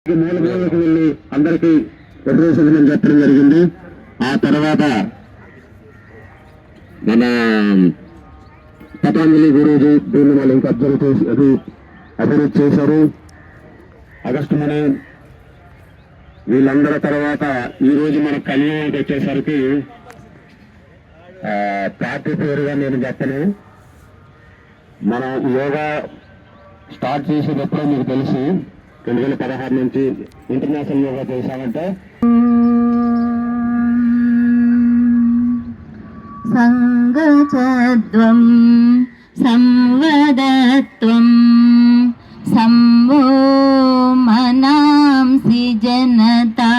మూల మూలకు వెళ్ళి అందరికీ ఉపదేశం చెప్పడం జరిగింది. ఆ తర్వాత మన పతాంజలి గురువు దీన్ని వాళ్ళు ఇంకా అభివృద్ధి చేశారు. ఆగస్టు మన వీళ్ళందరి తర్వాత ఈ రోజు మన కళ్యాణానికి వచ్చేసరికి పార్టీ పేరుగా నేను చెప్పను. మనం యోగా స్టార్ట్ చేసేటప్పుడు మీకు తెలుసు 2016 నుంచి ఇంటర్నేషనల్ యోగా చేశామంటే సంగచత్వం సంవదత్వం సంవో మనాంసి జనతా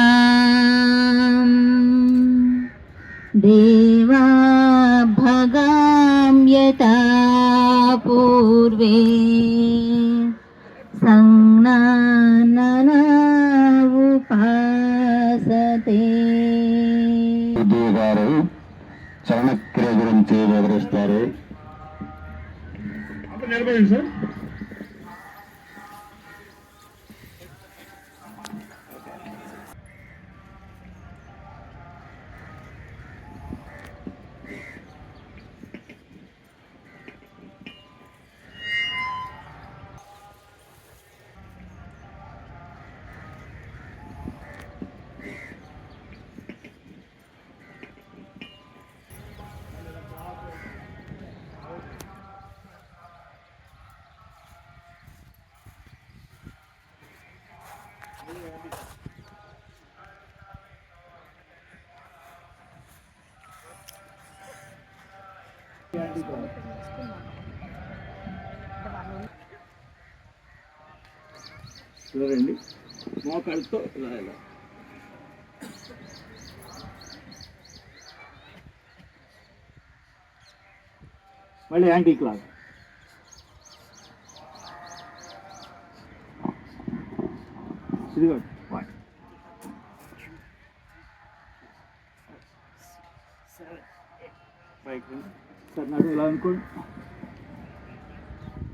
దేవా భగామ్యతా పూర్వే ఉపాసతే. గారు చరణక్రియ గురించి వివరిస్తారు. నిలబడండి సార్. చూడండి మోకాళ్ళతో రాయాలి. మళ్ళీ యాంటీ క్లాక్. సార్ నాకు ఇలా అనుకోండి,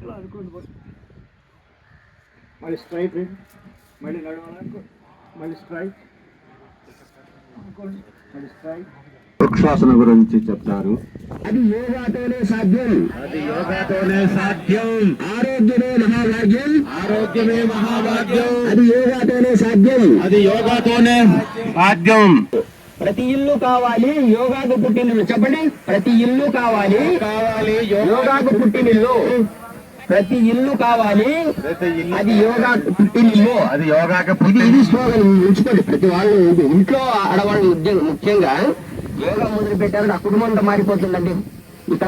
ఇలా అనుకోండి. మళ్ళీ స్ట్రైట్ రండి, మళ్ళీ నడవాలనుకోండి, మళ్ళీ స్ట్రైట్ అనుకోండి, మళ్ళీ స్ట్రైట్. వృక్షాసన గురించి చెప్తారు. అది యోగాతోనే సాధ్యం, అది యోగాతోనే సాధ్యం. ఆరోగ్యమే మహాభాగ్యం, ఆరోగ్యమే మహాభాగ్యం. అది యోగాతోనే సాధ్యం, అది యోగాతోనే సాధ్యం. ప్రతి ఇల్లు కావాలి యోగాకు పుట్టినిల్లు. చెప్పండి, ప్రతి ఇల్లు కావాలి యోగాకు పుట్టినిల్లు. ప్రతి ఇల్లు కావాలి అది యోగా పుట్టినిల్లు, అది యోగాకు ఇది స్లోగన్ ఉంచుకోండి. ప్రతి వాళ్ళు ఇంట్లో ఆడవాళ్ళు ముఖ్యంగా యోగా మొదలు పెట్టారంటే ఆ కుటుంబం అంతా మారిపోతుందండి. ఇక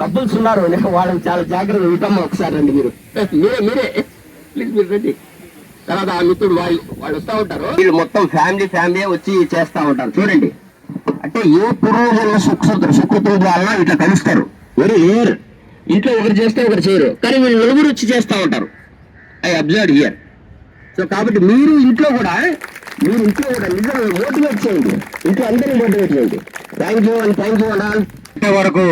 కపుల్స్ ఉన్నారు, వాళ్ళని చాలా జాగ్రత్త ఇటమ్మ ఒకసారి రండి. మీరే ప్లీజ్ మీరు రండి. తర్వాత ఆ మిత్రుడు వాళ్ళు వస్తూ ఉంటారు. వీళ్ళు మొత్తం ఫ్యామిలీ వచ్చి చేస్తూ ఉంటారు. చూడండి, అంటే ఏ పూర్వజన్మ సుకృతుల ద్వారా ఇట్లా కలుస్తారు. Very rare. ఇంట్లో ఒకరు చేస్తే ఒకరు చేయరు, కానీ వీళ్ళు నలుగురు వచ్చి చేస్తూ ఉంటారు. I observe here. సో కాబట్టి మీరు ఇంట్లో కూడా నిజంగా మోటివేట్ చేయండి, ఇంట్లో అందరినీ మోటివేట్ చేయండి. Thank you and all. వరకు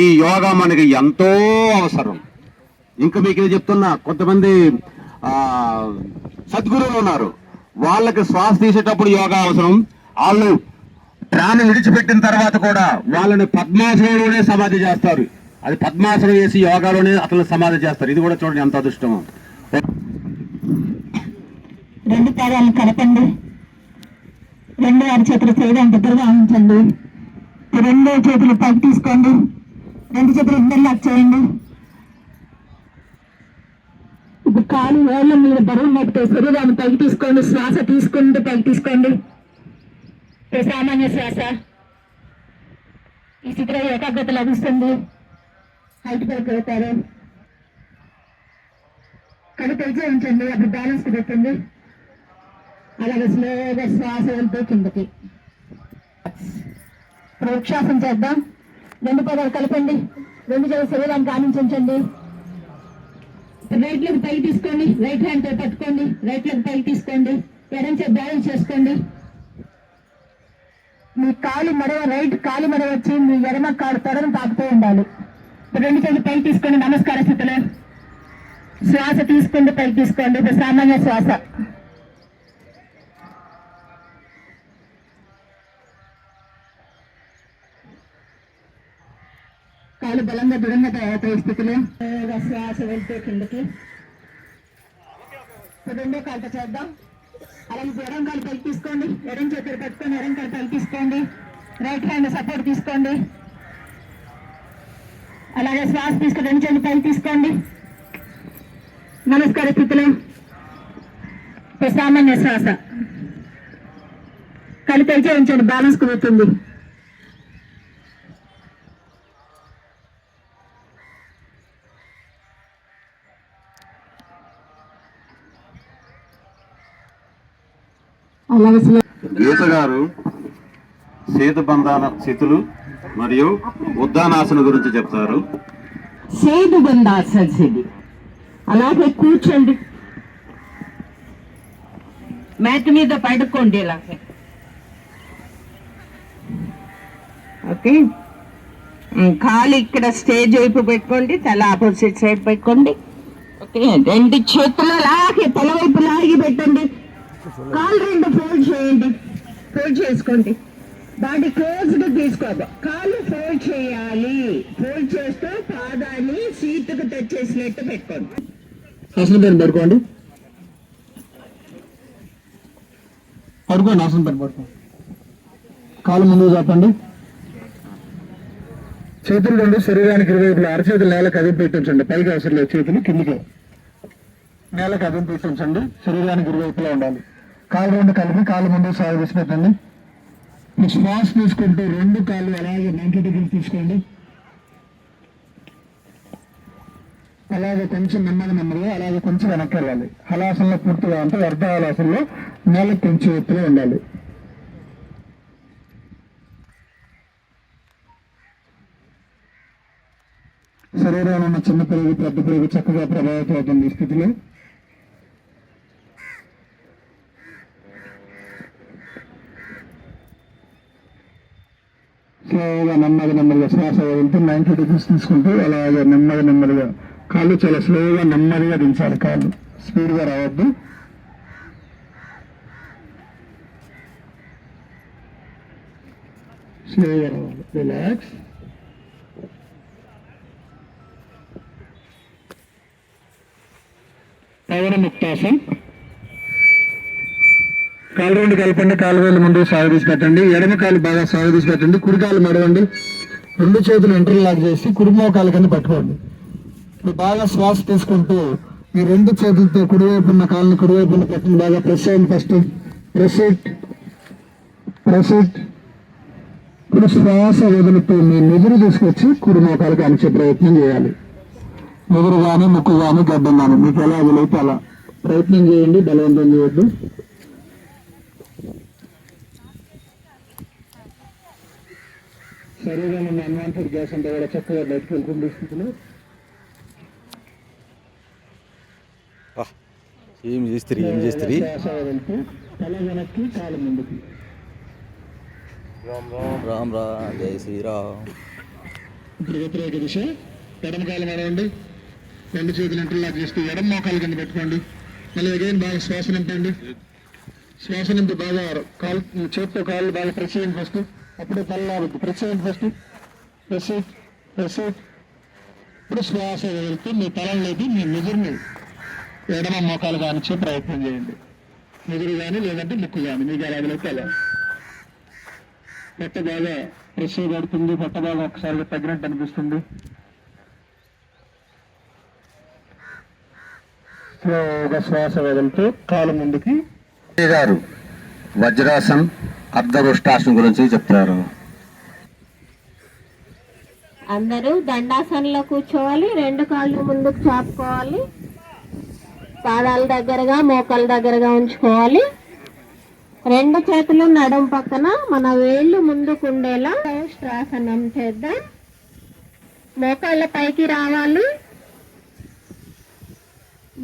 ఈ యోగా మనకి ఎంతో అవసరం. ఇంకా మీకు ఇది చెప్తున్నా, కొంతమంది సద్గురువులు ఉన్నారు, వాళ్ళకి శ్వాస తీసేటప్పుడు యోగా అవసరం. వాళ్ళు ప్రాణం విడిచిపెట్టిన తర్వాత కూడా వాళ్ళని పద్మాసనంలోనే సమాధి చేస్తారు. అది పద్మాసనం చేసి యోగాలోనే అతను సమాధి చేస్తారు. ఇది కూడా చూడండి ఎంత అదృష్టమో. రెండు పాదాలను కలపండి, రెండు అరచేతులు చేయడానికి దగ్గరగా ఉంచండి. రెండు చేతులు పైకి తీసుకోండి, రెండు చేతులు ఇద్దరు లాక్ చేయండి. ఇప్పుడు కాలు వేళ్ళ మీద బరువు నెట్టే శరీరాన్ని పైకి తీసుకోండి. శ్వాస తీసుకుంటూ పైకి తీసుకోండి. సామాన్య శ్వాస. ఈ స్థితిలో ఏకాగ్రత లభిస్తుంది. హైట్ పైకి వెళ్తారు. కళ్ళు తెరిచి ఉంచండి, అప్పుడు బ్యాలెన్స్ కుదురుతుంది. అలాగే స్లోగా శ్వాస వెళ్తూ కిందకి. ఇప్పుడు వృక్షాసనం చేద్దాం. రెండు పదాలు కలపండి, రెండు చేతులు శరీరానికి ఆనించండి. రైట్ లెగ్ పైకి తీసుకోండి, రైట్ హ్యాండ్ తో పట్టుకోండి, రైట్ లెగ్ పైకి తీసుకోండి, ఎడం చేతి బ్యాలెన్స్ చేసుకోండి. మీ కాలు మడవ రైట్ కాలు మడవ వచ్చి మీ ఎడమ కాలు తొడను తాకుతూ ఉండాలి. రెండు చేతులు పైకి తీసుకోండి, నమస్కార స్థితిలో. శ్వాస తీసుకుంటూ పైకి తీసుకోండి. ఇప్పుడు సామాన్య శ్వాస. కాలు బలంగా దృఢంగా తయారయ్యే స్థితిలో శ్వాస వెళ్తే కిందకి. రెండో కాలుతో చేద్దాం. అలాగే ఎడం కాలు పైకి తీసుకోండి, ఎడం చేతులు పట్టుకొని ఎడం కాలు పైకి తీసుకోండి, రైట్ హ్యాండ్ సపోర్ట్ తీసుకోండి. అలాగే శ్వాస తీసుకుని రెండు చేతులు పైకి తీసుకోండి. నమస్కార స్థితిలో సామాన్య శ్వాస. కళ్ళు తెరిచే ఉంచండి, బ్యాలెన్స్ కుదురుతుంది. అలాగే గీత గారు సేతుబంధాన స్థితులు మరియు ఉద్దానాసన గురించి చెప్తారు. సేతుబంధాసన. అలాగే కూర్చోండి, మ్యాట్ మీద పడుకోండి ఇలాగే. ఓకే, కాలు ఇక్కడ స్టేజ్ వైపు పెట్టుకోండి, తల ఆపోజిట్ సైడ్ పెట్టుకోండి. ఓకే, రెండు చేతులు అలాగే తల వైపు లాగి పెట్టండి. కాలు రెండు ఫోల్డ్ చేయండి, ఫోల్డ్ చేసుకోండి. బాడీ క్లోజ్డ్ తీసుకోదు, కాలు ఫోల్డ్ చేయాలి. ఫోల్డ్ చేస్తూ పాదాన్ని సీటుకు తెచ్చేసినట్టు పెట్టుకోండి. ఆసనం పైన పడుకోండి, పడుకోండి, ఆసనం పైన పడుకోండి. కాలు ముందుకు చాపండి. చేతులు రెండు శరీరానికి ఇరువైపులా అరచేతులు నేల కదిపి పెట్టించండి. పైకి అవసరం లేదు, చేతులు కిందికి నేల కదిపి పెట్టించండి. శరీరానికి ఇరువైపులా ఉండాలి. కాలు రెండు కలిపి కాలు ముందుకు సాగు చేసి పెట్టండి. శ్వాస తీసుకుంటూ రెండు కాళ్ళు అలాగే 90 డిగ్రీలు తీసుకోండి. అలాగే కొంచెం నెమ్మదిగా అలాగే కొంచెం వెనక్కి వెళ్ళాలి. హలాసనలో పూర్తిగా అంటే అర్ధ హలాసనలో నేల కొంచెం ఎత్తులో ఉండాలి. శరీరంలో ఉన్న చిన్న పెరుగు పెద్ద పెరుగు చక్కగా ప్రభావితం అవుతుంది ఈ స్థితిలో. స్లోగా నెమ్మదిగా శ్వాస వదులుతూ 90 డిగ్రీస్ తీసుకుంటూ అలాగే నెమ్మదిగా కాళ్ళు చాలా స్లోగా నెమ్మదిగా దించాలి. కాళ్ళు స్పీడ్గా రావద్దు. స్లోగా రావాలి. రిలాక్స్. పవన ముక్తాసన్. కాలు రెండు కలపండి, కాలు వేలు ముందు సాగు తీసి పెట్టండి. ఎడమ కాలు బాగా సాగు తీసి పెట్టండి. కుడి కాలు మెడవండి. రెండు చేతులు ఇంటర్లాక్ చేసి కుడి మోకాలు కింద పట్టుకోండి. ఇప్పుడు బాగా శ్వాస తీసుకుంటూ ఈ రెండు చేతులతో కుడివైపు ఉన్న కాళ్ళని కుడివైపు ఉన్న పెట్టండి. బాగా ప్రెస్ చేయండి. First press it. ఇప్పుడు శ్వాస వదులుతూ మీ నిదురు తీసుకొచ్చి కుడి మోకాలకు అనిచే ప్రయత్నం చేయాలి. నిదురు కానీ ముక్కు కానీ గడ్డం కానీ మీకు ఎలా వీలైతే అలా ప్రయత్నం చేయండి, బలవంతం చేయొద్దు. శరీరంలో ఉన్న అన్వాంటెడ్ గ్యాస్ అంతా కూడా చక్కగా బయటకు వెళ్తుంది స్థితిలో. ఏం చేస్తారు తల వెనక్కి కాలు ముందుకి. రామ్ రామ్ జై శ్రీరామ్. ఇప్పుడు వ్యతిరేక దిశ. ఎడమ కాలు నడవండి. రెండు చేతులు ఇంటర్లాక్ చేస్తూ ఎడమ మోకాలు కింద పెట్టుకోండి. మళ్ళీ అగైన్ బాగా శ్వాస నింపండి. శ్వాస నింపి బాగా కాలు చేతితో కాళ్ళు బాగా ప్రెస్ చేయండి ఫస్ట్. అప్పుడే తల్లావద్దు. ప్రెస్ చేయండి ఫస్ట్. ప్రెస్. ఇప్పుడు శ్వాస వెళ్తూ మీ తలం లేదు, మీ నిదురుని ఎడమ మోకాలు కానిచ్చే ప్రయత్నం చేయండి. నిదురు కానీ లేదంటే ముక్కు కానీ మీకు ఎలా వెళ్తే అలా. పొట్ట బాగా ప్రెస్ చేయబడుతుంది. పొట్ట బాగా ఒకసారిగా తగ్గినట్టు అనిపిస్తుంది. స్లోగా శ్వాస వదులుతూ కాలు ముందుకి. గారు వజ్రాసన్ అర్ధవృష్టాసనం గురించి చెప్తారు. అందరూ దండాసనలో కూర్చోవాలి. రెండు కాళ్ళు ముందుకు చాపుకోవాలి. పాదాల దగ్గరగా మోకాల దగ్గరగా ఉంచుకోవాలి. రెండు చేతులు నడుం పక్కన మన వేళ్ళు ముందుకు ఉండేలా శ్వాసనం చేద్దాం. మోకాళ్ళ పైకి రావాలి.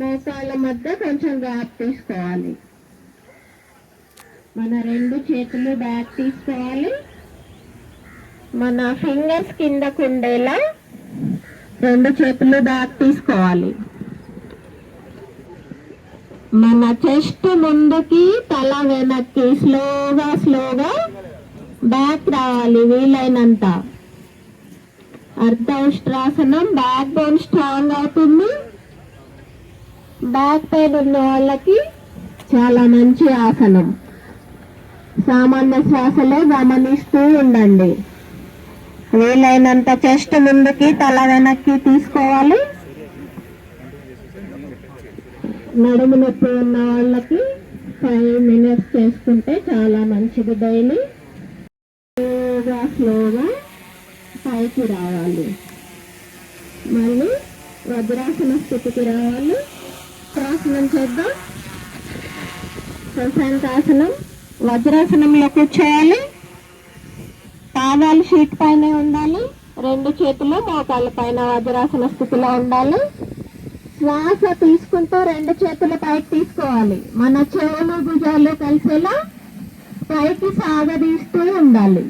మోకాళ్ళ మధ్య కొంచెం గ్యాప్ తీసుకోవాలి. మన రెండు చేతులు బ్యాక్ తీసుకోవాలి. మన ఫింగర్స్ కిందకు ఉండేలా రెండు చేతులు బ్యాక్ తీసుకోవాలి. మన చెస్ట్ ముందుకి, తల వెనక్కి స్లోగా బ్యాక్ రావాలి వీలైనంత. అర్ధౌష్ట్రాసనం. బ్యాక్ బోన్ స్ట్రాంగ్ అవుతుంది. బ్యాక్ పెయిన్ ఉన్న వాళ్ళకి చాలా మంచి ఆసనం. సామాన్య శ్వాసలో గమనిస్తూ ఉండండి. వీలైనంత చెస్ట్ ముందుకి, తల వెనక్కి తీసుకోవాలి. నడుము నొప్పి ఉన్న వాళ్ళకి 5 minutes చేసుకుంటే చాలా మంచిది. డైలీ స్లోగా పైకి రావాలి. మళ్ళీ వజ్రాసన స్థితికి రావాలి. ఆసనం చేద్దాం. శశాంకాసనం. వజ్రాసనంలో కూర్చోవాలి. పాదాలు షీట్ పైన ఉండాలి. 2 చేతులు మోకాళ్ళ పైన వజ్రాసన స్థితిలో ఉండాలి. శ్వాస తీసుకుంటూ 2 చేతులు పైకి తీసుకోవాలి. మన చెవులు భుజాలు కలిసేలా పైకి సాగదీస్తూ ఉండాలి.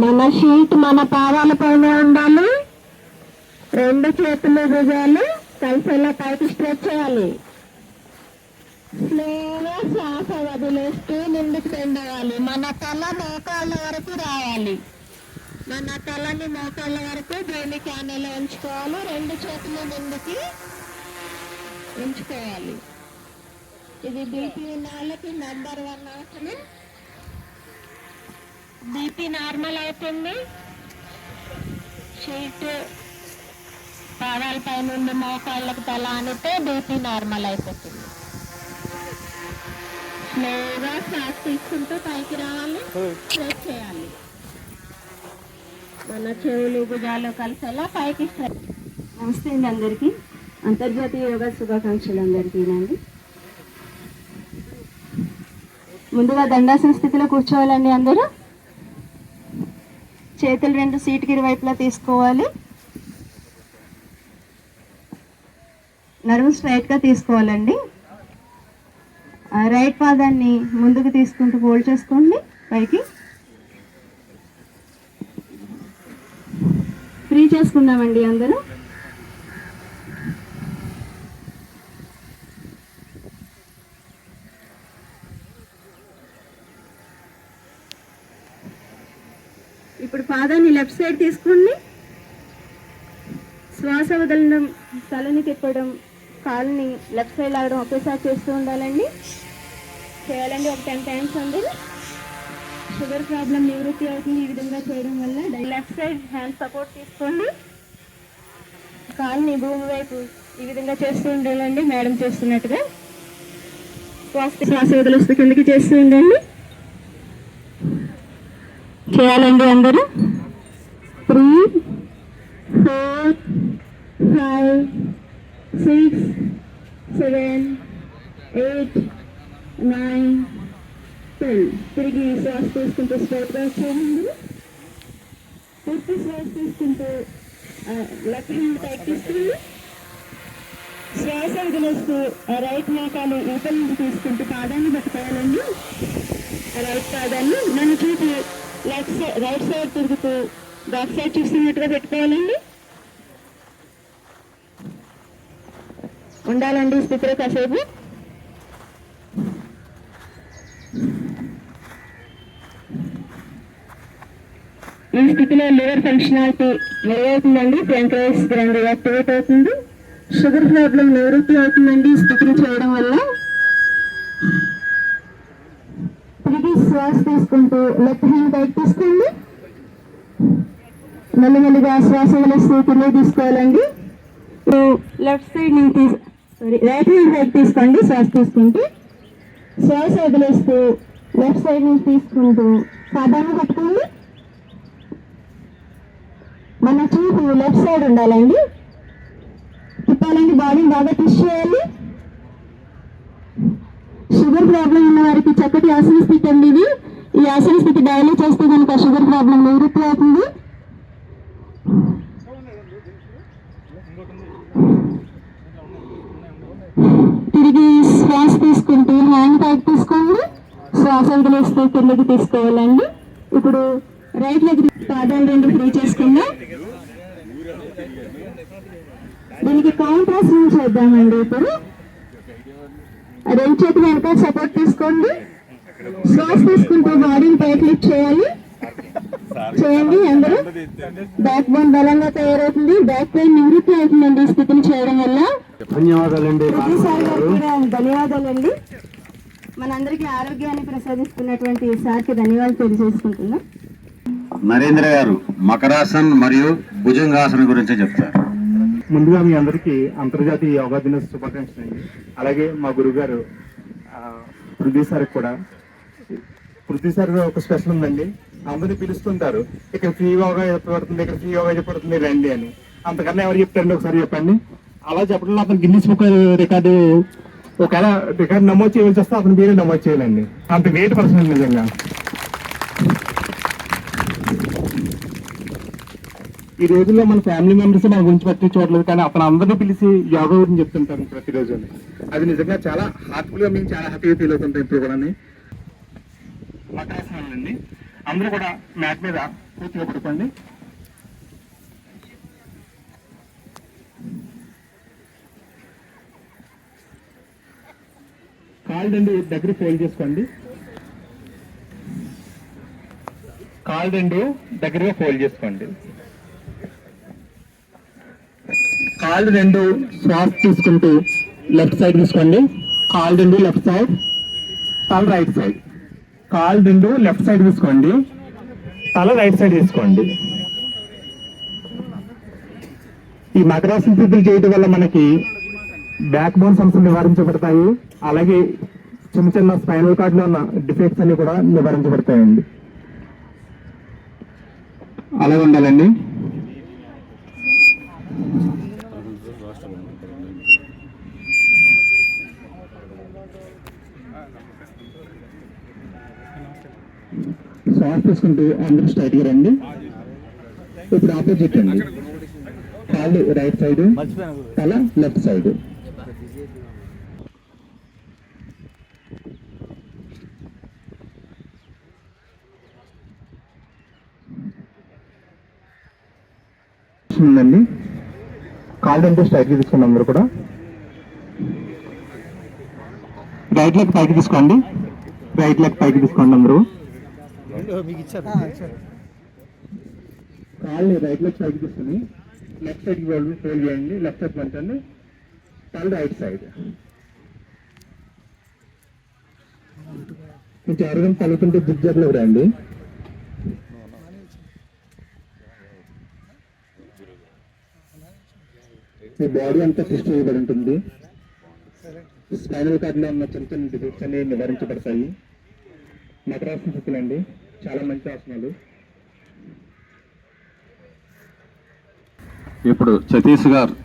మన షీట్ మన పాదాల పైన ఉండాలి. 2 చేతులు భుజాలు కలిసేలా పైకి స్ట్రెచ్ చేయాలి. స్లోగా శ్వాస వదిలేస్తూ ముందుకు పెండవాలి. మన తల మోకాళ్ళ వరకు రావాలి. మన తలని మోకాళ్ళ వరకు భూమి క్యానెలో ఉంచుకోవాలి. 2 చేతులు ముందుకి ఉంచుకోవాలి. ఇది బీపీ ఉన్న వాళ్ళకి నెంబర్ 1 ఆసనం. బీపీ నార్మల్ అవుతుంది. షీట్ పాదాల పైన ఉండి మోకాళ్ళకు తల అనితే బీపీ నార్మల్ అయిపోతుంది. స్లోగా శ్వాస తీసుకుంటూ పైకి రావాలి. స్ట్రెచ్ చేయాలి. మన చెవులు భుజాలు కలిసేలా పైకి స్ట్రెచ్. నమస్తే అండి అందరికీ. అంతర్జాతీయ యోగా శుభాకాంక్షలు అందరికీనండి. ముందుగా దండాసన స్థితిలో కూర్చోవాలండి. అందరూ చేతులు 2 సీటుకి ఇరువైపులా తీసుకోవాలి. నడుము స్ట్రైట్గా తీసుకోవాలండి. రైట్ పాదాన్ని ముందుకు తీసుకుంటూ ఫోల్డ్ చేసుకోండి. పైకి ఫ్రీ చేసుకుందామండి అందరూ. ఇప్పుడు పాదాన్ని లెఫ్ట్ సైడ్ తీసుకోండి. శ్వాస వదలడం, తలని తిప్పడం, కాళ్ళని లెఫ్ట్ సైడ్ లాగడం ఒకేసారి చేస్తూ ఉండాలండి. చేయాలండి ఒక 10 times అందరూ. షుగర్ ప్రాబ్లం నివృత్తి అవుతుంది ఈ విధంగా చేయడం వల్ల. లెఫ్ట్ సైడ్ హ్యాండ్ సపోర్ట్ తీసుకోండి. కాళ్ళని భూమి వైపు ఈ విధంగా చేస్తూ ఉండాలండి, మేడం చేస్తున్నట్టుగా. శ్వాస వదిలేస్తూ కిందకి చేస్తూ ఉండండి. చేయాలండి అందరూ. 3, 4, 5, 6, 7, 8, 9, 10. తిరిగి శ్వాస తీసుకుంటూ స్ట్రైట్గా వచ్చేయండి. పూర్తి శ్వాస తీసుకుంటూ లెఫ్ట్ హ్యాండ్ పైకి తీసుకుంది. శ్వాస వదిలేస్తూ రైట్ మోకాలు ఊపల నుంచి తీసుకుంటూ పాదాన్ని పట్టుకోవాలండి. రైట్ పాదాన్ని నన్ను చూపి రైట్ సైడ్ తిరుగుతూ బ్యాక్ సైడ్ చూస్తున్నట్టుగా పెట్టుకోవాలండి. ఉండాలండి స్థితిలో కాసేపు. ఈ స్థితిలో లివర్ ఫంక్షనాలిటీ మెరుగవుతుందండి. ప్యాంక్రియాస్ గ్లాండ్ యాక్టివేట్ అవుతుంది. షుగర్ ప్రాబ్లం నివృత్తి అవుతుందండి ఈ స్థితిని చేయడం వల్ల. తిరిగి శ్వాస తీసుకుంటూ లెఫ్ట్ హ్యాండ్ పైకి తీసుకోండి. మెల్లిమెల్లిగా శ్వాస వదిలేస్తూ కింద తీసుకోవాలండి. లెఫ్ట్ సైడ్ నుంచి రైట్ హ్యాండ్ పైకి తీసుకోండి. శ్వాస తీసుకుంటూ శ్వాస వదిలేస్తూ లెఫ్ట్ సైడ్ నుంచి తీసుకుంటూ పాదాన్ని పట్టుకోండి. మన చూపు లెఫ్ట్ సైడ్ ఉండాలండి. తిప్పాలండి. బాడీని బాగా ట్విస్ట్ చేయాలి. షుగర్ ప్రాబ్లం ఉన్న వారికి చక్కటి ఆసన స్థితి అండి ఇది. ఈ ఆసన స్థితి డైలీ చేస్తే కనుక షుగర్ ప్రాబ్లం నివృత్తి అవుతుంది. తిరిగి శ్వాస తీసుకుంటూ హ్యాండ్ పైకి తీసుకోండి. శ్వాస వదిలేస్తూ కిందకి తీసుకోవాలండి. ఇప్పుడు రైట్ లెగ్ పాదాలు 2 ఫ్రీ చేసుకుందాం. దీనికి కాంట్రాస్ట్ నుంచి చేద్దామండి. ఇప్పుడు 2 చేతులు వెనక సపోర్ట్ తీసుకోండి. శ్వాస తీసుకుంటూ బాడీని పైకి లిఫ్ట్ చేయాలి. చేయండి అందరూ. బ్యాక్ బోన్ బలంగా తయారవుతుంది, బ్యాక్ పెయిన్ నివృత్తి అవుతుందండి ఈ స్థితిని చేయడం వల్ల. ధన్యవాదాలండి. ప్రతిసారి కూడా ధన్యవాదాలండి. మనందరికీ ఆరోగ్యాన్ని ప్రసాదిస్తున్నటువంటి సార్కి ధన్యవాదాలు తెలియజేసుకుంటున్నాం. నరేంద్ర గారు మకరాసన్ మరియు భుజంగాసనం గురించి చెప్తారు. ముందుగా మీ అందరికీ అంతర్జాతీయ యోగా దిన శుభాకాంక్షలు అండి. అలాగే మా గురుగారు పృథ్వీ సార్కి కూడా. పృథ్వీ సార్ ఒక స్పెషల్ ఉందండి, అందరినీ పిలుస్తుంటారు, ఇక్కడ ఫ్రీ యోగా చెప్పబడుతుంది, ఇక్కడ ఫ్రీ యోగా చెప్పబడుతుంది రండి అని. అంతకన్నా ఎవరు చెప్తారండి, ఒకసారి చెప్పండి. అలా చెప్పడంలో అతను గిన్నిస్ బుక్ రికార్డు ఒకవేళ రికార్డు నమోదు చేయవలసి వస్తే అతను మీరే నమోదు చేయాలండి. అంత గ్రేట్ పర్సన్ నిజంగా. ఈ రోజుల్లో మన ఫ్యామిలీ మెంబర్స్ మన గురించి పట్టించుకోవట్లేదు, కానీ అతను అందరినీ పిలిచి యోగా గురించి చెప్తుంటారు ప్రతిరోజు. అది నిజంగా చాలా హార్ట్ఫుల్ గా మేము చాలా హ్యాపీగా ఫీల్ అవుతుంటాం ఇప్పుడు కూడా. మకరాసనాలు అండి, అందరూ కూడా మ్యాట్ మీద పూర్తిగా పడుకోండి. కాళ్ళు రెండు దగ్గర ఫోల్డ్ చేసుకోండి. కాళ్ళు రెండు దగ్గరగా ఫోల్డ్ చేసుకోండి. కాళ్ళు రెండు శ్వాస తీసుకుంటూ లెఫ్ట్ సైడ్ తీసుకోండి. కాళ్ళు రెండు లెఫ్ట్ సైడ్, తల రైట్ సైడ్. కాళ్ళు రెండు లెఫ్ట్ సైడ్ తీసుకోండి, తల రైట్ సైడ్ తీసుకోండి. ఈ మకరాసన స్థితులు చేయడం వల్ల మనకి బ్యాక్ బోన్ సమస్యలు నివారించబడతాయి. అలాగే చిన్న చిన్న స్పైనల్ కార్డ్ లో ఉన్న డిఫెక్ట్స్ అన్ని కూడా నివారించబడతాయండి. అలా ఉండాలండి. శ్వాస తీసుకుంటూ అందరూ స్ట్రైట్ గా రండి. ఇప్పుడు ఆపోజిట్ అండి, కాళ్ళు రైట్ సైడ్, తల లెఫ్ట్ సైడ్. ఉందండి, కాళ్ళు అంటే స్ట్రైట్ గా తీసుకోండి. అందరూ కూడా రైట్ లెగ్ పైకి తీసుకోండి, రైట్ లెగ్ పైకి తీసుకోండి. అందరూ కాళ్ళు రైట్ లెగ్ పైకి తీసుకుని లెఫ్ట్ సైడ్ ఫోల్డ్ చేయండి, లెఫ్ట్ సైడ్ పంచండి, తల రైట్ సైడ్. కొంచెం అరగం తలుపుంటే దిగ్గరలో రండి. మీ బాడీ అంతా ట్విస్ట్ చేయబడి ఉంటుంది. స్పైనల్ కార్డ్ లో ఉన్న చిన్న చిన్న డిఫెక్ట్స్ అనేవి నివారించబడతాయి. మకరాసన స్థితులు అండి, చాలా మంచి ఆసనాలు. ఇప్పుడు సతీష్ గారు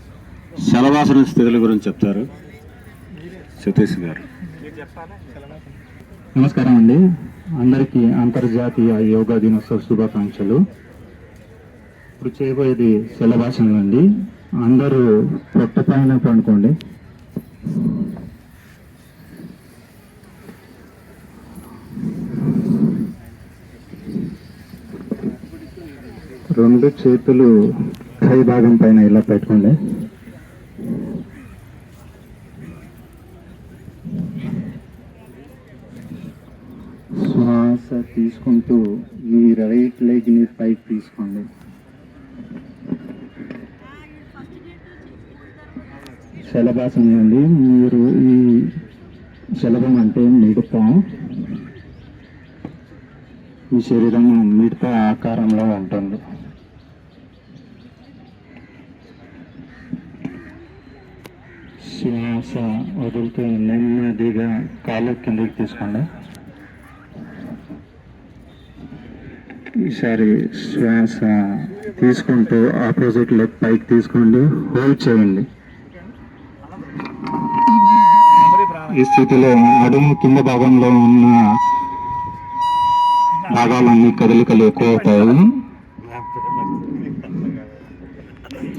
శలవాసన స్థితుల గురించి చెప్తారు. సతీష్ గారు. నమస్కారం అండి, అందరికీ అంతర్జాతీయ యోగా దినోత్సవ శుభాకాంక్షలు. ఇప్పుడు చేయబోయేది శలవాసనం అండి. అందరూ పొట్ట పైన పండుకోండి. రెండు చేతులు కై భాగం పైన ఇలా పెట్టుకోండి. శ్వాస తీసుకుంటూ ఈ రైట్ లెగ్ ని పైకి తీసుకోండి. శలభాసనం అండి. మీరు ఈ శలభం అంటే మిడత, ఈ శరీరం మిడత ఆకారంలో ఉంటుంది. శ్వాస వదులుతూ నెమ్మదిగా కాలు కిందకి తీసుకోండి. ఈసారి శ్వాస తీసుకుంటూ ఆపోజిట్ లెగ్ పైకి తీసుకోండి, హోల్డ్ చేయండి. ఈ స్థితిలో నడుము కింద భాగంలో ఉన్న భాగాలన్నీ కదలికలు ఎక్కువ అవుతాయి.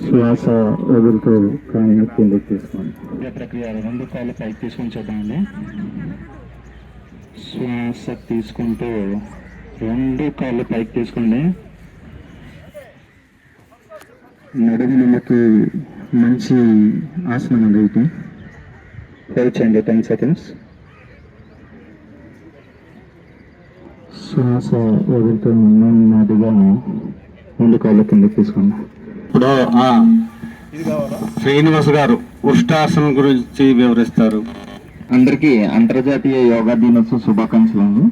శ్వాస వదులుతూ కానీ కిందకి తీసుకోండి. ఇదే ప్రక్రియ రెండు కాళ్ళు పైకి తీసుకొని చూద్దామండి. శ్వాస తీసుకుంటూ రెండు కాళ్ళు పైకి తీసుకోండి. నడుము నమ్మకి మంచి ఆసనం అండి. ఇది హోల్డ్ చేయండి 10 seconds. శ్వాస వదులుతూ నెమ్మదిగా ముందు కాళ్ళ కిందకి తీసుకోండి. ఇప్పుడు శ్రీనివాస్ గారు ఉష్టాసనం గురించి వివరిస్తారు. అందరికీ అంతర్జాతీయ యోగా దినోత్సవ శుభాకాంక్షలు అండి.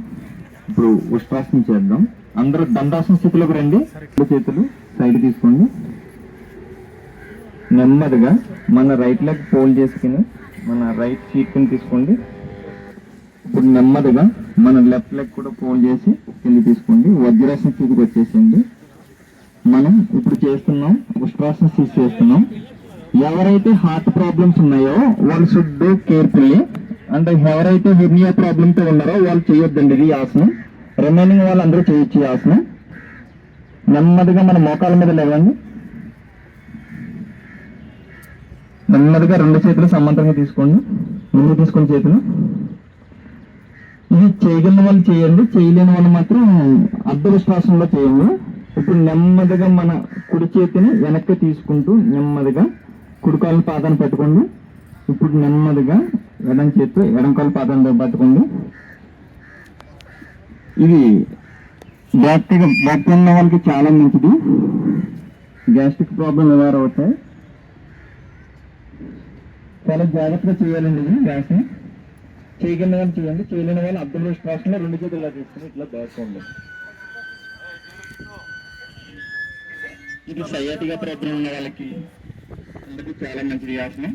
ఇప్పుడు ఉష్ట్రాసనం చేద్దాం. అందరూ దండాసన స్థితిలోకి రండి. రెండు చేతులు సైడ్ తీసుకోండి. నెమ్మదిగా మన రైట్ లెగ్ ఫోల్డ్ చేసుకుని మన రైట్ షీట్ కింద తీసుకోండి. ఇప్పుడు నెమ్మదిగా మన లెఫ్ట్ లెగ్ కూడా ఫోల్డ్ చేసి కింద తీసుకోండి. వజ్రాసన స్థితికి వచ్చేసింది. మనం ఇప్పుడు చేస్తున్నాం ఉష్ట్రాసన స్థితి చేస్తున్నాం. ఎవరైతే హార్ట్ ప్రాబ్లమ్స్ ఉన్నాయో వాళ్ళు షుడ్ డూ కేర్ఫుల్లీ. అంటే ఎవరైతే హెర్నియా ప్రాబ్లంతో ఉన్నారో వాళ్ళు చేయొద్దండి ఇది ఆసనం. రిమైనింగ్ వాళ్ళు అందరూ చేయొచ్చు ఈ ఆసనం. నెమ్మదిగా మన మోకాల మీద లేవండి. నెమ్మదిగా రెండు చేతులు సమాంతరంగా తీసుకోండి. ముందు తీసుకుని చేతులు. ఇది చేయగలిగిన వాళ్ళు చేయండి, చేయలేని వాళ్ళు మాత్రం అర్ధ ఉష్ట్రాసనంలో చేయండి. ఇప్పుడు నెమ్మదిగా మన కుడి చేతిని వెనక్కి తీసుకుంటూ నెమ్మదిగా కుడికాలు పాదాన్ని పట్టుకోండి. ఇప్పుడు నెమ్మదిగా ఎడం చేతితో ఎడంకాలు పాదాన్ని పట్టుకోండి. ఇది బ్యాక్ ఉన్న వాళ్ళకి చాలా మంచిది. గ్యాస్ట్రిక్ ప్రాబ్లం నివారణ అవుతాయి. చాలా జాగ్రత్తగా చేయాలండి ఇది. గ్యాస్ చేయగలిగిన వాళ్ళు చేయండి, చేయలేని వాళ్ళు అబ్దుల్ ఉష్ట్రాసనంలో రెండు చేతులు తీసుకుని ఇట్లా దాచుకోండి. ఇది సయాటిగా ప్రాబ్లం ఉన్న వాళ్ళకి అందరికీ చాలా మంచిది ఆసనం.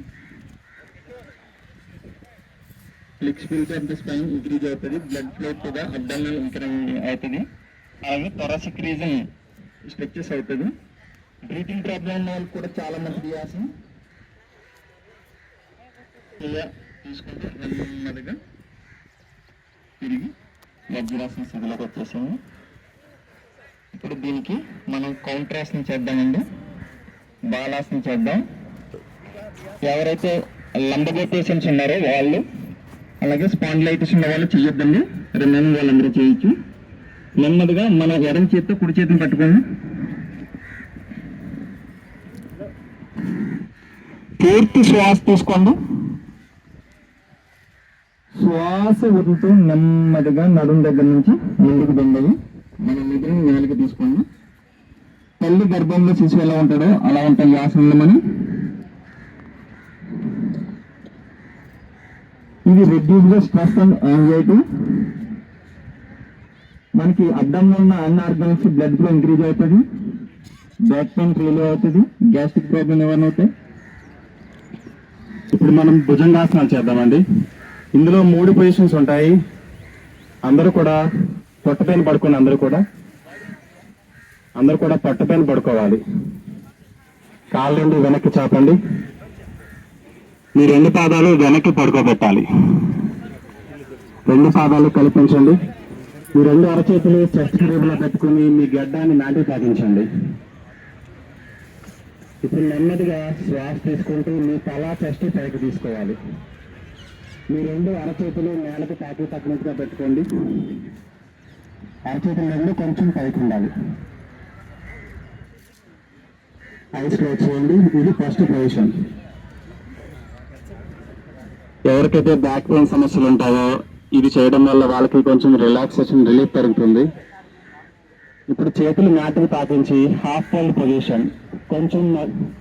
Flexibility of the spine increase అవుతుంది. Blood flow to the abdominal increase అవుతుంది. అలాగే థొరాసిక్ రీజన్ స్ట్రెచెస్ అవుతుంది. బ్రీతింగ్ ప్రాబ్లం ఉన్న వాళ్ళకి కూడా చాలా మంచిది ఆసనం. తీసుకుంటే నెమ్మదిగా తిరిగి వజ్రాసన స్థితిలోకి వచ్చేసాము. ఇప్పుడు దీనికి మనం కౌంటరాసనం చేద్దామండి. బాలాసనం చేద్దాం. ఎవరైతే లంబగో పేషెంట్స్ ఉన్నారో వాళ్ళు, అలాగే స్పాండిలైటిస్ ఉన్న వాళ్ళు చేయొద్దండి. రిమైనింగ్ వాళ్ళందరూ చేయొచ్చు. నెమ్మదిగా మన ఎడం చేతితో కుడి చేతిని పట్టుకోండి. పూర్తి శ్వాస తీసుకోండి. శ్వాస వదులుతూ నెమ్మదిగా నడుము దగ్గర నుంచి ముందుకు దిండవి. మన నిద్రని నేలకి తీసుకోండి. తల్లి గర్భంలో శిశువు ఎలా ఉంటాడో అలా ఉంటాయి ఆసనంలో మనం. ఇది reduce the stress and anxiety. మనకి అడ్డంలో ఉన్న అన్ని ఆర్గన్స్ బ్లడ్ ఫ్లో ఇంక్రీజ్ అవుతుంది. బ్యాక్ పెయిన్ రిలీవ్ అవుతుంది. గ్యాస్ట్రిక్ ప్రాబ్లం నివారణ అవుతాయి. ఇప్పుడు మనం భుజంగాసనాలు చేద్దామండి. ఇందులో 3 పొజిషన్స్ ఉంటాయి. అందరూ కూడా పొట్టపైన పడుకోండి. అందరూ కూడా పొట్టపైన పడుకోవాలి. కాళ్ళు రెండు వెనక్కి చాపండి. మీ 2 పాదాలు వెనక్కి పడుకోబెట్టాలి. 2 పాదాలు కల్పించండి. మీ 2 అరచేతులు చెస్ట్ క్రీబ్లో పెట్టుకుని మీ గడ్డాన్ని నాటి తాగించండి. ఇప్పుడు నెమ్మదిగా శ్వాస తీసుకుంటూ మీ తల చెస్ట్ పైకి తీసుకోవాలి. మీ 2 అరచేతులు నేలకు తాకి తగ్గినట్టుగా పెట్టుకోండి. అరచేతులు 2 కొంచెం పైకి ఉండాలి. ఐస్ క్లోజ్ చేయండి. ఇది ఫస్ట్ పొజిషన్. ఎవరికైతే బ్యాక్ పెయిన్ సమస్యలు ఉంటాయో ఇది చేయడం వల్ల వాళ్ళకి కొంచెం రిలాక్సేషన్ రిలీఫ్ పెరుగుతుంది. ఇప్పుడు చేతులు మ్యాట్కి తాకించి హాఫ్ ఫోల్డ్ పొజిషన్. కొంచెం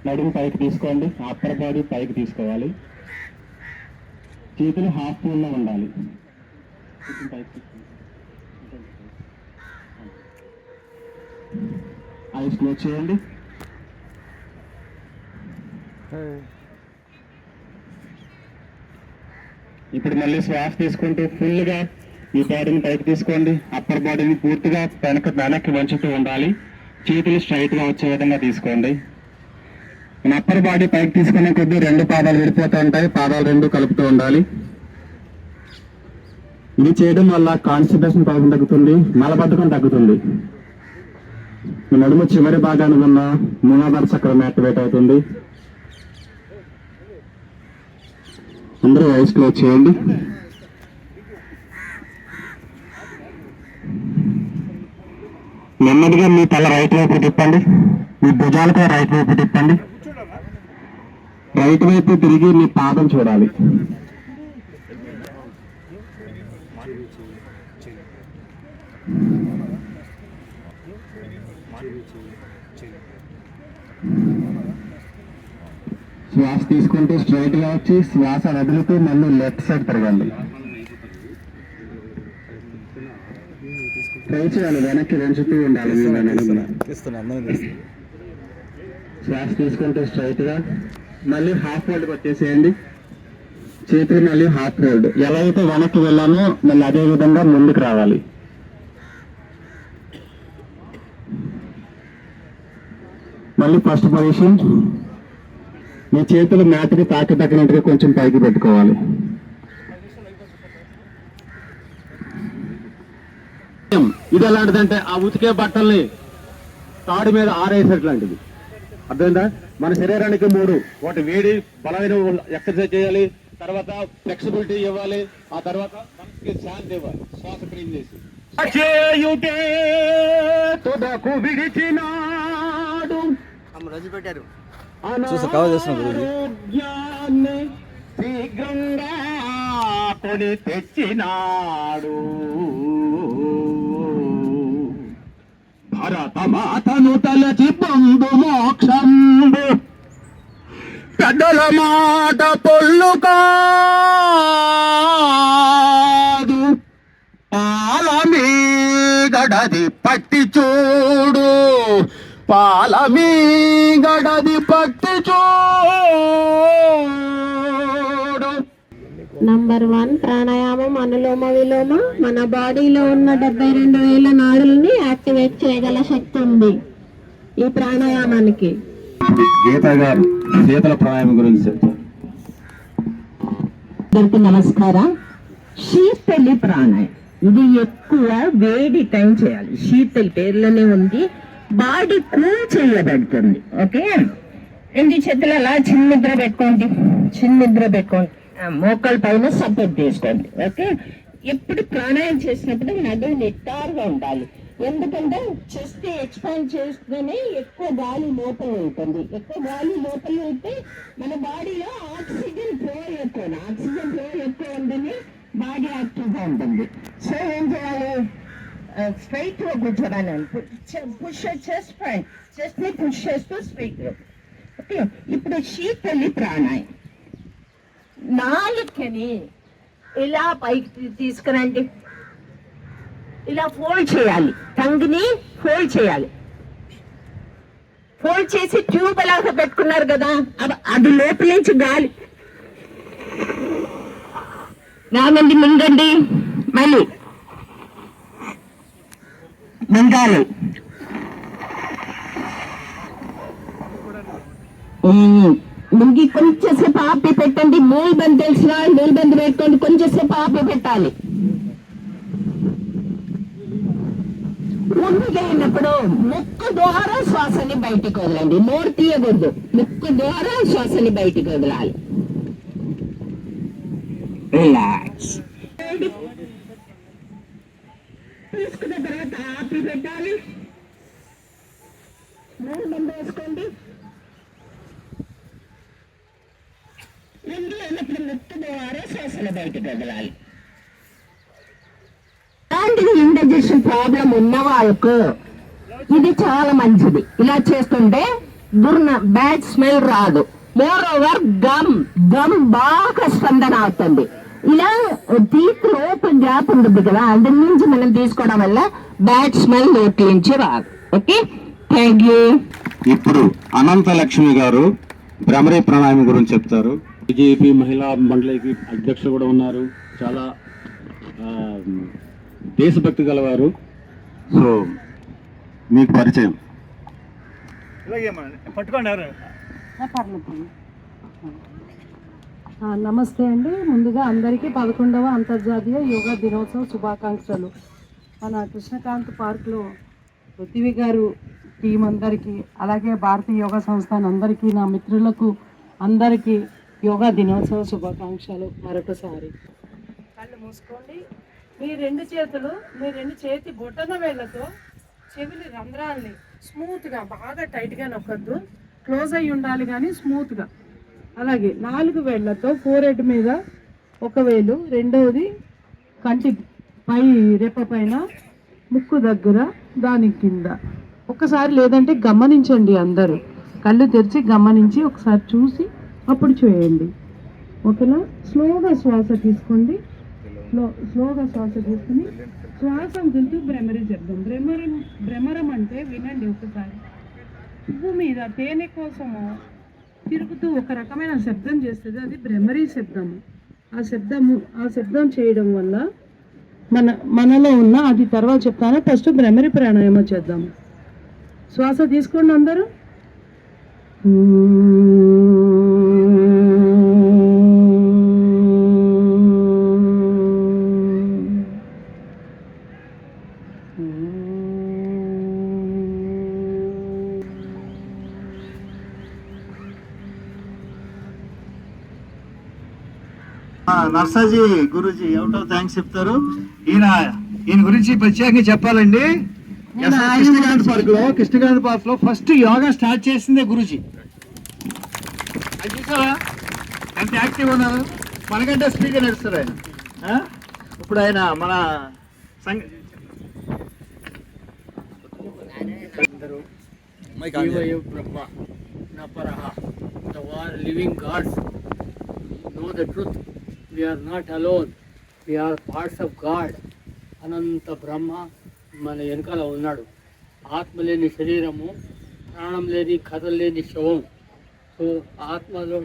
నడుము పైకి తీసుకోండి. అప్పర్ బాడీ పైకి తీసుకోవాలి. చేతులు హాఫ్ ఫోల్డ్లో ఉండాలి. ఐస్ క్లోజ్ చేయండి. ఇప్పుడు మళ్ళీ శ్వాస తీసుకుంటూ ఫుల్గా ఈ బాడీని పైకి తీసుకోండి. అప్పర్ బాడీని పూర్తిగా వెనక్కి వంచుతూ ఉండాలి. చేతులు స్ట్రైట్గా వచ్చే విధంగా తీసుకోండి. మన అప్పర్ బాడీ పైకి తీసుకునే కొద్దీ 2 పాదాలు విడిపోతూ ఉంటాయి. పాదాలు 2 కలుపుతూ ఉండాలి. ఇది చేయడం వల్ల కాన్స్టిపేషన్ ప్రాబ్లం తగ్గుతుంది. మలబద్ధకం తగ్గుతుంది. నడుము చివరి భాగాన్ని ఉన్న మూలాధార చక్రం యాక్టివేట్ అవుతుంది. అందరూ ఐస్ క్లోజ్ చేయండి. నెమ్మదిగా మీ తల రైట్ వైపు తిప్పండి. మీ భుజాలతో రైట్ వైపు తిప్పండి. రైట్ వైపు తిరిగి మీ పాదం చూడాలి. శ్వాస తీసుకుంటూ స్ట్రైట్ గా వచ్చి శ్వాస వదులుతూ మళ్ళీ లెఫ్ట్ సైడ్ తిరగండి. ట్రై చేయాలి, వెనక్కి వంచుతూ ఉండాలి. శ్వాస తీసుకుంటూ స్ట్రైట్ గా మళ్ళీ హాఫ్ హోల్డ్ కొట్టేసేయండి. చేతులు మళ్ళీ హాఫ్ హోల్డ్. ఎలా అయితే వెనక్కి వెళ్ళామో మళ్ళీ అదే విధంగా ముందుకు రావాలి. మళ్ళీ ఫస్ట్ పొజిషన్. మీ చేతులు మ్యాట్కి తాకినట్టుగా కొంచెం పైకి పెట్టుకోవాలి. ఇది ఎలాంటిదంటే ఆ ఉతికే బట్టల్ని తాడు మీద ఆరేసేట్లాంటిది. అర్థమైందా? మన శరీరానికి 3: ఒకటి వేడి బలమైన ఎక్సర్సైజ్ చేయాలి, తర్వాత ఫ్లెక్సిబిలిటీ ఇవ్వాలి, ఆ తర్వాత మనకి శాంతి ఇవ్వాలి. శ్వాస క్లీన్ చేసి తుదకు విడిచినాడు ఆరోగ్యాన్ని శీఘ్రంగా కొని తెచ్చినాడు. భరతమాతను తలచి బంధు మోక్షంబు పెద్దల మాట పొల్లు కాదు. పాలమీ గడది పట్టి చూడు, పాలమీ గడది పట్టి చూడు. నంబర్ 1 ప్రాణాయామం అనులోమ విలోమ. మన బాడీలో ఉన్న 72,000 నాడుల్ని యాక్టివేట్ చేయగల శక్తి ఉంది ఈ ప్రాణాయామానికి. గీత గారు శీతల ప్రాణాయామం గురించి చెప్తారు. అందరికీ నమస్కారం. శీతలి ప్రాణాయామం ఇది ఎక్కువ వేడి టైం చేయాలి. శీతలి పేర్లోనే ఉంది. బాడీ కూల్ చేయబడుతుంది. ఓకే, 2 చేతులు అలా చిన్నిద్ర పెట్టుకోండి. మోకాల పైన సపోర్ట్ చేసుకోండి. ఓకే, ఎప్పుడు ప్రాణాయామం చేసినప్పుడు నడుము నిట్టారుగా ఉండాలి. ఎందుకంటే చెస్ట్ ఎక్స్పాండ్ చేస్తేనే ఎక్కువ గాలి లోపల ఉంటుంది. ఎక్కువ గాలి లోపల ఉంటే మన బాడీలో ఆక్సిజన్ ఫ్లో ఎక్కువ ఉందని బాడీ యాక్టివ్గా ఉంటుంది. సో ఏం చేయాలి? స్ట్రైట్ గా కూర్చోడానికి పుష్ చెస్ట్ పాయింట్, చెస్ట్ ని పుష్ చేస్తూ స్ట్రైట్ గా. ఓకే, ఇప్పుడు శీతలి ప్రాణాయామం. నాలుకని ఇలా పైకి తీసుకురండి. ఇలా ఫోల్డ్ చేయాలి. టంగ్ని ఫోల్డ్ చేయాలి. ఫోల్డ్ చేసి ట్యూబ్ ఎలాగ పెట్టుకున్నారు కదా, అది లోపల నుంచి గాలి రామండి. మింగండి, మళ్ళీ మింగాలి. మింగి కొంచెం సేపు ఆపి పెట్టండి. మూల్బంద్ తెలిసిన మూల్బంద్ పెట్టుకోండి. కొంచెం సేపు ఆపి పెట్టాలి. ఉండిపోయినప్పుడు ముక్కు ద్వారా శ్వాసని బయటికి వదలండి. నోరు తీయకూడదు. ముక్కు ద్వారా శ్వాసని బయటికి వదలాలి. రిలాక్స్. తీసుకున్న తర్వాత ఆపి పెట్టాలి. మూల్బంద్ వేసుకోండి. అయినప్పుడు ముక్కు ద్వారా శ్వాసను బయటికి వదలాలి. అలాంటిది ఇండైజెషన్ ప్రాబ్లం ఉన్న వాళ్ళకు ఇది చాలా మంచిది. ఇలా చేస్తుంటే బ్యాడ్ స్మెల్ రాదు. మోర్ ఓవర్ గమ్ బాగా స్పందన అవుతుంది. ఇలా టీత్ ఓపెన్ గ్యాప్ ఉంటుంది కదా, అందులో నుంచి మనం తీసుకోవడం వల్ల బ్యాడ్ స్మెల్ నోట్ల నుంచి రాదు. Okay, thank you. ఇప్పుడు అనంత లక్ష్మి గారు భ్రమరీ ప్రాణాయామం గురించి చెప్తారు. బీజేపీ మహిళా మండలికి అధ్యక్షులు కూడా ఉన్నారు. చాలా దేశభక్తి గలవారు. సో మీకు పరిచయం. నమస్తే అండి. ముందుగా అందరికీ 11వ అంతర్జాతీయ యోగా దినోత్సవ శుభాకాంక్షలు. మన కృష్ణకాంత్ పార్క్లో పృథ్వీ గారు టీం అందరికీ, అలాగే భారతీయ యోగా సంస్థాన్ అందరికీ, నా మిత్రులకు అందరికీ యోగా దినోత్సవ శుభాకాంక్షలు మరొకసారి. కళ్ళు మూసుకోండి. మీ 2 చేతులు, మీ 2 చేతి బొటన వేళ్ళతో చెవిలి రంధ్రాల్ని స్మూత్గా, బాగా టైట్గా నొక్కద్దు, క్లోజ్ అయి ఉండాలి కానీ స్మూత్గా. అలాగే 4 వేళ్లతో ఫోర్హెడ్ మీద 1 వేలు, రెండవది కంటి పై రెప్ప పైన ముక్కు దగ్గర, దాని కింద. ఒకసారి లేదంటే గమనించండి, అందరూ కళ్ళు తెరిచి గమనించి ఒకసారి చూసి అప్పుడు చేయండి. ఓకేనా? స్లోగా శ్వాస తీసుకోండి. స్లోగా శ్వాస తీసుకుని శ్వాస వదులుతూ భ్రమరి శబ్దం. భ్రమరం అంటే వినండి ఒకసారి. పువ్వు మీద తేనె కోసము తిరుగుతూ ఒక రకమైన శబ్దం చేస్తుంది, అది భ్రమరీ శబ్దము. ఆ శబ్దం చేయడం వల్ల మనలో ఉన్న, అది తర్వాత చెప్తాను, ఫస్ట్ భ్రమరి ప్రాణాయామం చేద్దాము. శ్వాస తీసుకోండి అందరూ. నర్సాజీ గురూజీ ఏమిటో థ్యాంక్స్ చెప్తారు. ఈయన గురించి ప్రత్యేకంగా చెప్పాలండి. కృష్ణకాంత్ పార్క్ లో ఫస్ట్ యోగా స్టార్ట్ చేసిందే గురూజీ. అది చూసావా ఎంత యాక్టివ్ ఉన్నారు, మనకంటే స్పీడ్గా నడుస్తారు ఆయన. ఇప్పుడు ఆయన మన living gods know the truth. We are not alone. We are parts of God. అనంత బ్రహ్మ మన వెనకాల ఉన్నాడు. ఆత్మ లేని శరీరము, ప్రాణం లేని కథలు లేని శవం. సో ఆత్మలో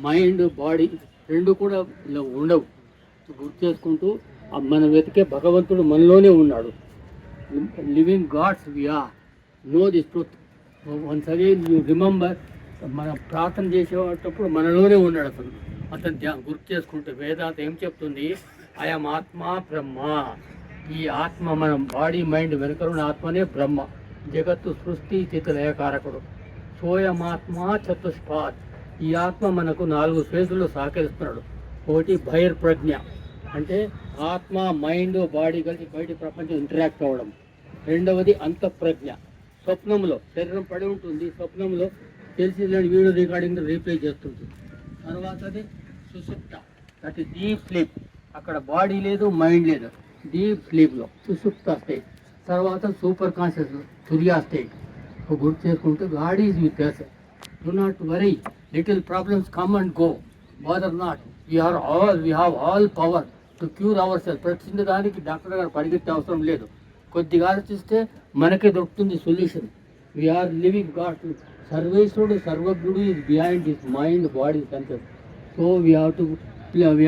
మైండ్ బాడీ రెండు కూడా ఇలా ఉండవు. గుర్తు చేసుకుంటూ మన వెతికే భగవంతుడు మనలోనే ఉన్నాడు. Living gods we are. Know this truth. Once again you remember, మనం ప్రార్థన చేసేటప్పుడు మనలోనే ఉన్నాడు అతను గుర్తు చేసుకుంటే వేదాంత ఏం చెప్తుంది? అయం ఆత్మ బ్రహ్మ. ఈ ఆత్మ మన బాడీ మైండ్ వెనుకలున్న ఆత్మనే బ్రహ్మ. జగత్తు సృష్టి స్థితి లయకారకుడు. సోయమాత్మ చతుష్పాత్. ఈ ఆత్మ మనకు 4 ఫేజుల్లో సహకరిస్తున్నాడు. ఒకటి బహిర్ప్రజ్ఞ, అంటే ఆత్మ మైండ్ బాడీ కలిసి బయట ప్రపంచం ఇంటరాక్ట్ అవ్వడం. రెండవది అంతఃప్రజ్ఞ, స్వప్నంలో శరీరం పడి ఉంటుంది, స్వప్నంలో తెలిసి వీడియో రికార్డింగ్ రీప్లే చేస్తుంటుంది. తర్వాతది సుషుప్త, దట్ ఈస్ డీప్ స్లీప్. అక్కడ బాడీ లేదు, మైండ్ లేదు, డీప్ స్లీప్లో సుషుప్త స్టేట్. తర్వాత సూపర్ కాన్షియస్ తురియా స్టేట్. గుర్తు చేసుకుంటూ God is with us. Do not worry, little problems come and go, bother not. We have all power to cure ourselves. ప్రతి దానికి doctor గారు పరిగెత్తే అవసరం లేదు. కొద్దిగా ఆలోచిస్తే మనకే దొరుకుతుంది సొల్యూషన్. We are living God. సర్వేశ్వరుడు సర్వజ్ఞుడు is behind his mind, body, senses. So we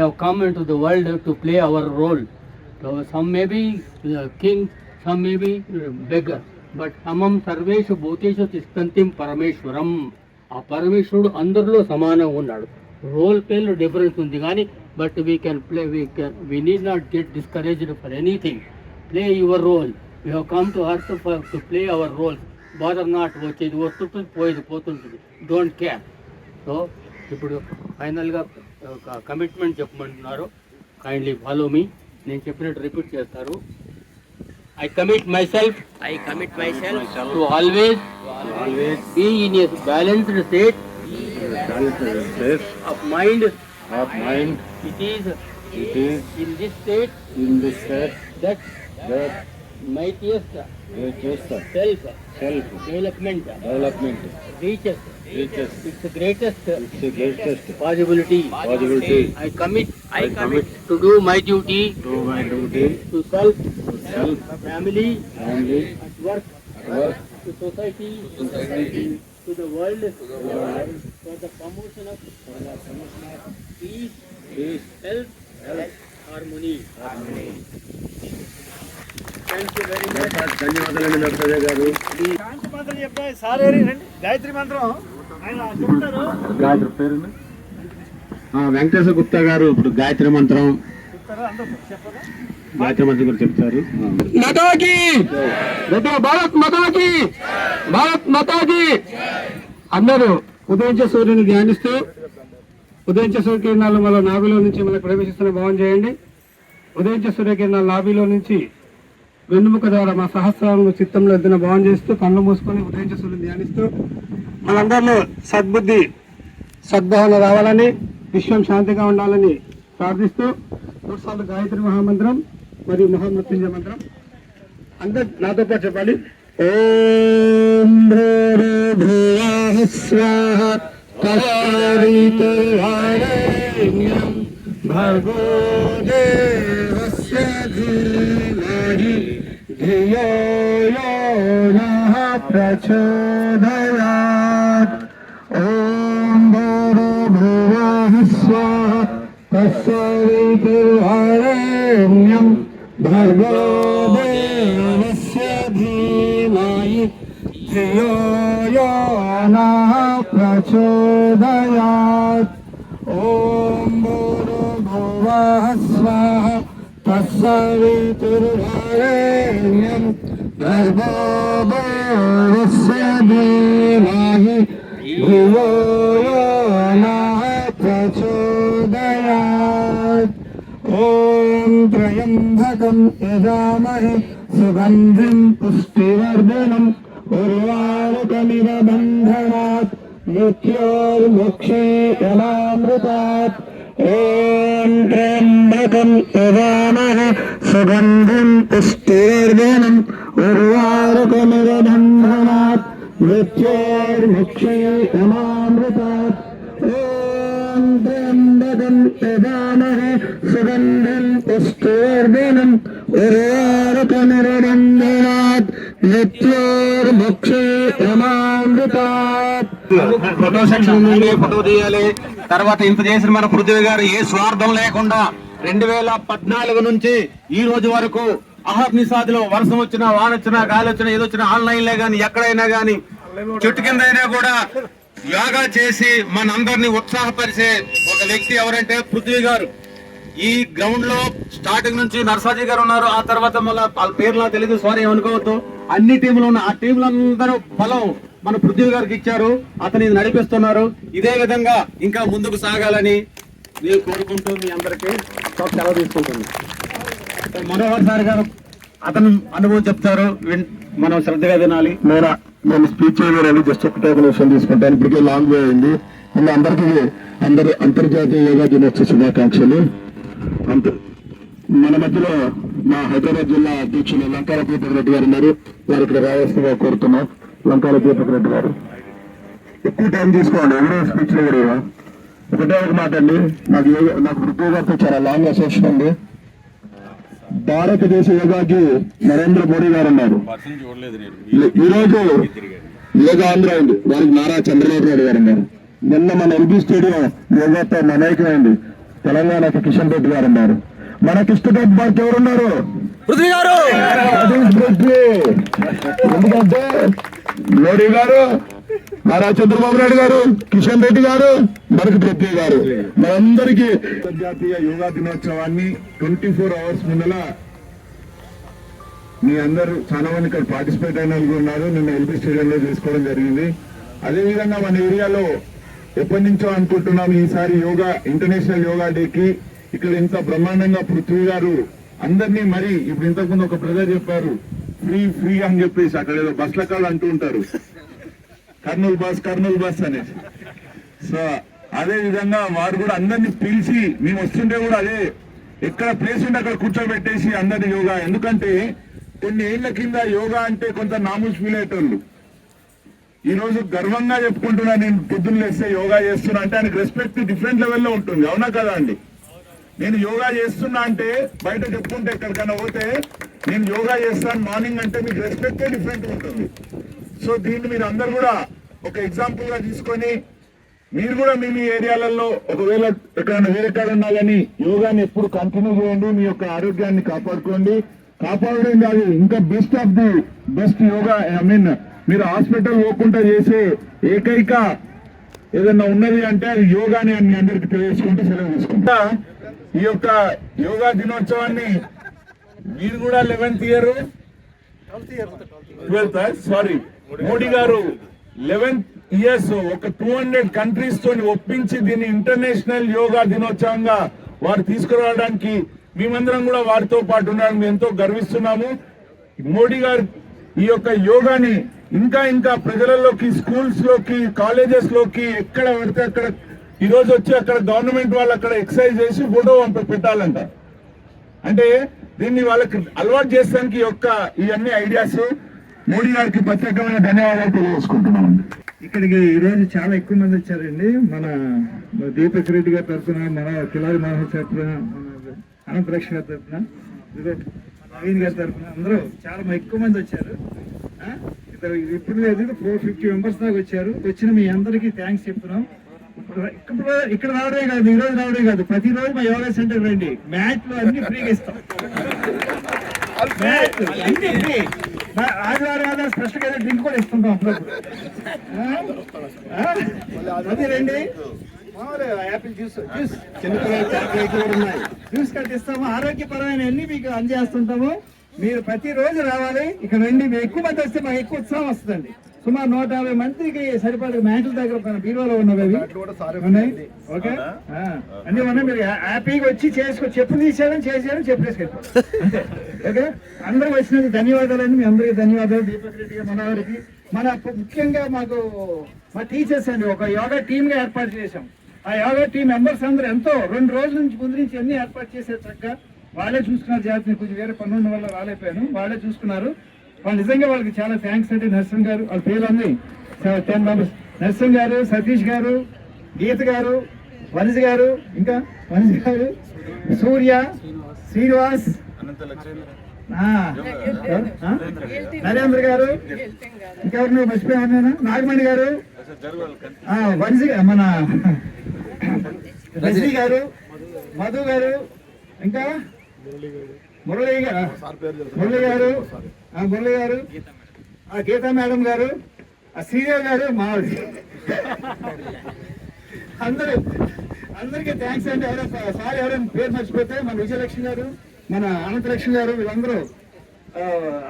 have come into the world to play our role. So some may be king, some may be beggar, but amam sarveshu bhuteshu tistantim parameshwaram. ఆ పరమేశ్వరుడు అందరిలో సమానంగా ఉన్నాడు. Role ప్లేలో difference ఉంది కానీ but we can play, we need not get discouraged for anything. Play your role. We have come to earth to play our role. Bother not. వచ్చేది వస్తుంటుంది, పోయేది పోతుంటుంది. Don't care. సో ఇప్పుడు ఫైనల్గా ఒక కమిట్మెంట్ చెప్పమంటున్నారు. Kindly follow me. నేను చెప్పినట్టు repeat చేస్తారు. I commit myself to always be in a balanced state of mind. It is in this state that mightiest self development reaches its greatest possibility. I commit to do my duty to self, family, at work, to society, to the world, for the promotion of peace, health, harmony. Thank you very much. ధన్యవాదాలండి నర్సయ్య గారు. శాంతి మంత్రం చెప్పాలి sir. Gayatri మంత్రం ఆయన చెప్తారు. గాయత్రి పేరు వెంకటేశ్వర గుప్తా గారు ఇప్పుడు గాయత్రి మంత్రం గురించి చెప్తారు. భారత్ మాతాకి. అందరూ ఉదయించే సూర్యుని ధ్యానిస్తూ ఉదయించే సూర్యకిరణాలు మన నాభిలో నుంచి మనకు ప్రవేశిస్తున్న భావన చేయండి. ఉదయించే సూర్యకిరణాలు నాభిలో నుంచి వెన్నుముక ద్వారా మా సహస్రాలను చిత్తంలో ఎద్దున భావన చేస్తూ కళ్ళు మూసుకొని ఉదయించే సూర్యుని ధ్యానిస్తూ మనందరిలో సద్బుద్ధి సద్భావన రావాలని, విశ్వం శాంతిగా ఉండాలని ప్రార్థిస్తూ 3 సార్లు గాయత్రి మహామంత్రం మరియు మహామృత్యుంజయ మంత్రం. అందరు నాతో పాటు చెప్పండి. ఓం భూర్భువః స్వః తత్సవితుర్వరేణ్యం భర్గో దేవస్య ధీమహి ధియో యో నః ప్రచోదయాత్. ఓం భూర్భువః స్వః తత్సవితుర్వరేణ్యం భర్గో దేవస్య ధీమహి ధియో యో నః ప్రచోదయాత్. ఓం భూర్భువః స్వః తత్సవితుర్వరేణ్యం భర్గో దేవస్య ధీమహి ధియో యో నః ప్రచోదయాత్. ఓం త్రయంబకం యజామహే సుగంధిం పుష్టివర్ధనం ఉర్వారుకమివ బంధనాత్ మృత్యోర్ముక్షేయమామృతాత్. ఓం త్రయంబకం యజామహే సుగంధిం పుష్టివర్ధనం ఉర్వారుకమివ బంధనాత్ మృత్యోర్ముక్షేయమామృతాత్. ఓం త్రయంబకం యజామహే సుగంధిం పుష్టివర్ధనం ఉర్వారుకమివ బంధనాత్ మృత్యోర్ముక్షేయమామృతాత్. ఫోటో సెక్షన్ నుండి ఫోటో తీయాలి. తర్వాత ఇంత చేసిన మన పృథ్వీ గారు ఏ స్వార్థం లేకుండా 2014 నుంచి ఈ రోజు వరకు అహర్నిశాదిలో వర్షం వచ్చినా వాన వచ్చినా గాలి వచ్చినా ఏదొచ్చినా ఆన్లైన్లే గానీ ఎక్కడైనా గానీ చెట్టు కింద అయినా కూడా యోగా చేసి మనందరినీ ఉత్సాహపరిచే ఒక వ్యక్తి ఎవరంటే పృథ్వీ గారు. ఈ గ్రౌండ్ లో స్టార్టింగ్ నుంచి నర్సాజీ గారు ఉన్నారు. ఆ తర్వాత మళ్ళీ వాళ్ళ పేరు నాకు తెలియదు, సారీ అనుకోవద్దు. అన్ని టీంలు ఉన్న ఆ టీంలందరూ బలం మన పృథ్వీ గారికి ఇచ్చారు. అతను ఇది నడిపిస్తున్నారు. ఇదే విధంగా ఇంకా ముందుకు సాగాలని నేను కోరుకుంటూ మీ అందరికీ సెలవు తీసుకుంటున్నాను. మనోహర్ సార్ గారు అతను అనుభవం చెప్తారు, మనం శ్రద్ధగా వినాలి. నేను స్పీచ్ చేయడానికి జస్ట్ ఒక విషయం తీసుకుంటాను. ఇప్పటికే లాంగ్ వే అయింది. అందరికీ అంతర్జాతీయ యోగా దినోత్సవ శుభాకాంక్షలు. మన మధ్యలో మా హైదరాబాద్ జిల్లా అధ్యక్షులు లంకాల దీపక్ రెడ్డి గారు ఉన్నారు. వారు ఇక్కడ రావాల్సిందిగా కోరుతున్నాం. లంకాల దీపక్ రెడ్డి గారు ఎక్కువ టైం తీసుకోండి. ఎవరో స్పీచ్ లో కూడా ఒకటే ఒక మాట అండి. నాకు పృథ్వీ గారితో చాలా లాంగ్ అసోసియేషన్ ఉంది. భారతదేశ యోగాకి నరేంద్ర మోడీ గారు ఉన్నారు. ఈ రోజు యోగా ఆంధ్ర ఉంది, వారికి నారా చంద్రబాబు నాయుడు గారు ఉన్నారు. నిన్న మన ఎల్బీ స్టేడియం యోగాతో మమైకమైంది. తెలంగాణకి కిషన్ రెడ్డి గారు ఉన్నారు. మన కిషన్ రెడ్డి బాబు ఎవరున్నారు? ఎందుకంటే మోడీ గారు, నారా చంద్రబాబు నాయుడు గారు, కిషన్ రెడ్డి గారు, మనకి పృథ్వీ గారు. మనందరికీ అంతర్జాతీయ యోగా దినోత్సవాన్ని 24 hours ముందల మీ అందరూ చాలా మంది ఇక్కడ పార్టిసిపేట్ అయిన వాళ్ళు ఉన్నారు. నిన్న ఎల్బీ స్టేడియంలో చేసుకోవడం జరిగింది. అదేవిధంగా మన ఏరియాలో ఎప్పటి నుంచో అనుకుంటున్నాం ఈసారి యోగా ఇంటర్నేషనల్ యోగా డేకి ఇక్కడ ఇంత బ్రహ్మాండంగా పృథ్వీ గారు అందరినీ మరి ఇప్పుడు ఇంతకుముందు ఒక బ్రదర్ చెప్పారు ఫ్రీ అని చెప్పేసి అక్కడ ఏదో బస్ల కాళ్ళు అంటూ ఉంటారు, కర్నూలు బస్ అనేసి. సో అదే విధంగా వారు కూడా అందరినీ పిలిచి మేము వస్తుంటే కూడా అదే ఎక్కడ ప్లేస్ ఉంటే అక్కడ కూర్చోబెట్టేసి అందరినీ యోగా. ఎందుకంటే కొన్ని ఏళ్ల కింద యోగా అంటే కొంత నామూస్ ఫీల్ అయ్యేటోళ్ళు. ఈ రోజు గర్వంగా చెప్పుకుంటున్నా, నేను పొద్దున్న లేస్తే యోగా చేస్తున్నా అంటే ఆయనకు రెస్పెక్ట్ డిఫరెంట్ లెవెల్లో ఉంటుంది. అవునా కదా అండి? నేను యోగా చేస్తున్నా అంటే బయట చెప్పుకుంటే ఎక్కడికైనా పోతే నేను యోగా చేస్తాను మార్నింగ్ అంటే మీకు రెస్పెక్టే డిఫరెంట్ ఉంటుంది. సో దీన్ని మీరు అందరు కూడా ఒక ఎగ్జాంపుల్ గా తీసుకొని మీరు కూడా మీ ఏరియాలలో ఒకవేళ ఎక్కడైనా వేరే ఉన్నా కానీ యోగాని ఎప్పుడు కంటిన్యూ చేయండి. మీ యొక్క ఆరోగ్యాన్ని కాపాడుకోండి. కాపాడడం కాదు, ఇంకా best of the best yoga. మీరు హాస్పిటల్ పోకుండా చేసే ఏకైక ఏదన్నా ఉన్నది అంటే అది యోగాని అని మీ అందరికి తెలియజేసుకుంటూ సెలవు తీసుకుంటా. ఈ యొక్క యోగా దినోత్సవాన్ని మీరు కూడా 11th year 12th sorry Modi గారు 11 years ఒక 200 countries తోని ఒప్పించి దీన్ని ఇంటర్నేషనల్ యోగా దినోత్సవంగా వారు తీసుకురావడానికి మేమందరం కూడా వారితో పాటు ఉండడానికి ఎంతో గర్విస్తున్నాము. మోడీ గారు ఈ యొక్క యోగాని ఇంకా ప్రజలలోకి, స్కూల్స్ లోకి, కాలేజెస్ లోకి ఎక్కడ పడితే అక్కడ ఈ రోజు వచ్చి అక్కడ గవర్నమెంట్ వాళ్ళు అక్కడ ఎక్సర్సైజ్ చేసి ఫోటో పెట్టాలంట. అంటే దీన్ని వాళ్ళకి అలవాటు చేసడానికి ఇవన్నీ ఐడియాస్ మోడీ గారికి ప్రత్యేకమైన ధన్యవాదాలు తెలియజేసుకుంటున్నామండి. ఇక్కడికి ఈ రోజు చాలా ఎక్కువ మంది వచ్చారండి. మన దీపక్ రెడ్డి గారి తరఫున, మన కిలారి మోహన్ తరఫున, మన అనంతరక్ష గారి తరఫున, నవీన్ గారి తరఫున అందరూ చాలా ఎక్కువ మంది వచ్చారు. ఇప్పుడు లేదు 450 మెంబర్స్ దాకా వచ్చారు. వచ్చిన మీ అందరికీ థ్యాంక్స్ చెప్తున్నాం. ఇక్కడ రావడమే కాదు, ఈ రోజు రావడమే కాదు, ప్రతిరోజు మా యోగా సెంటర్ రండి. మ్యాట్లు అన్ని ఫ్రీగా ఇస్తాం. మ్యాట్లు అన్ని ఫ్రీ. ఆదివారం స్పెషల్గా డ్రింక్ కూడా ఇస్తుంటాం అప్పుడప్పుడు. అది రండి. యాపిల్ జ్యూస్ జ్యూస్ కట్టిస్తాము. ఆరోగ్యపరమైన అన్ని మీకు అందజేస్తుంటాము. మీరు ప్రతిరోజు రావాలి ఇక్కడ రండి. మీరు ఎక్కువ మంది వస్తే మాకు ఎక్కువ ఉత్సాహం వస్తుందండి. సుమారు 150 మందికి సరిపడే మ్యాట్ల దగ్గర బీరోలో ఉన్నవి ఉన్నాయి. ఓకే, అన్ని ఉన్నాయి. మీరు హ్యాపీగా వచ్చి చెప్పులు తీసేయడం చేసేయడం చెప్పేసుకెళ్ళి అంతే. ఓకే, అందరూ వచ్చినందుకు ధన్యవాదాలండి. మీ అందరికీ ధన్యవాదాలు. దీపక్ రెడ్డి గారు, మనవారికి, మన ముఖ్యంగా మాకు మా టీచర్స్ అండి ఒక యోగా టీమ్ గా ఏర్పాటు చేశాం. ఆ యోగా టీం మెంబర్స్ అందరూ ఎంతో 2 రోజుల నుంచి ముందు నుంచి అన్ని ఏర్పాటు చేశారు. చక్కగా వాళ్ళే చూసుకున్నారు. జాగ్రత్తని కొంచెం వేరే పని ఉన్న వల్ల రాలేకపోయాను. వాళ్ళే చూసుకున్నారు. వాళ్ళు నిజంగా వాళ్ళకి చాలా థ్యాంక్స్ అండి. నరసింహ గారు, వాళ్ళ పేరు ఉంది 10 మెంబర్స్. నరసింహ గారు, సతీష్ గారు, గీత గారు, వనిజ గారు, ఇంకా వనిజ గారు, సూర్య, శ్రీనివాస్, నరేంద్ర గారు, ఇంకెవరు నువ్వు మర్చిపోయాను, నాగమణి గారు, వనిజ, మన రజనీ గారు, మధు గారు, ఇంకా మురళి గారు, మురళి గారు, గీతా మేడం గారు, శ్రీదేవి గారు, మావడి, అందరికీ థ్యాంక్స్ అండి. ఎవరైనా పేరు మర్చిపోతే మన విజయలక్ష్మి గారు, మన అనంతలక్ష్మి గారు, వీళ్ళందరూ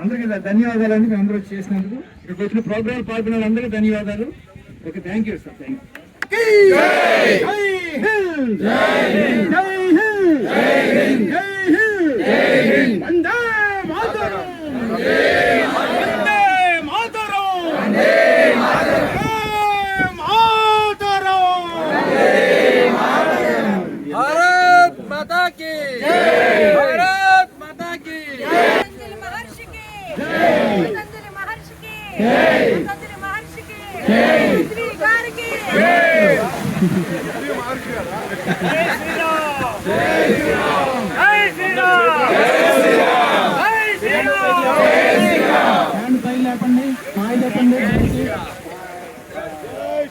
అందరికీ ధన్యవాదాలండి. మేము అందరూ చేసినందుకు. ఇక్కడికి వచ్చిన ప్రోగ్రాం పాల్గొన్న అందరికీ ధన్యవాదాలు. Okay, thank you sir. Thank Bharat माता की भारत माता की महर्षि की महर्षि की श्री गार्गी పైన లేపండి, మాయ చెప్పండి.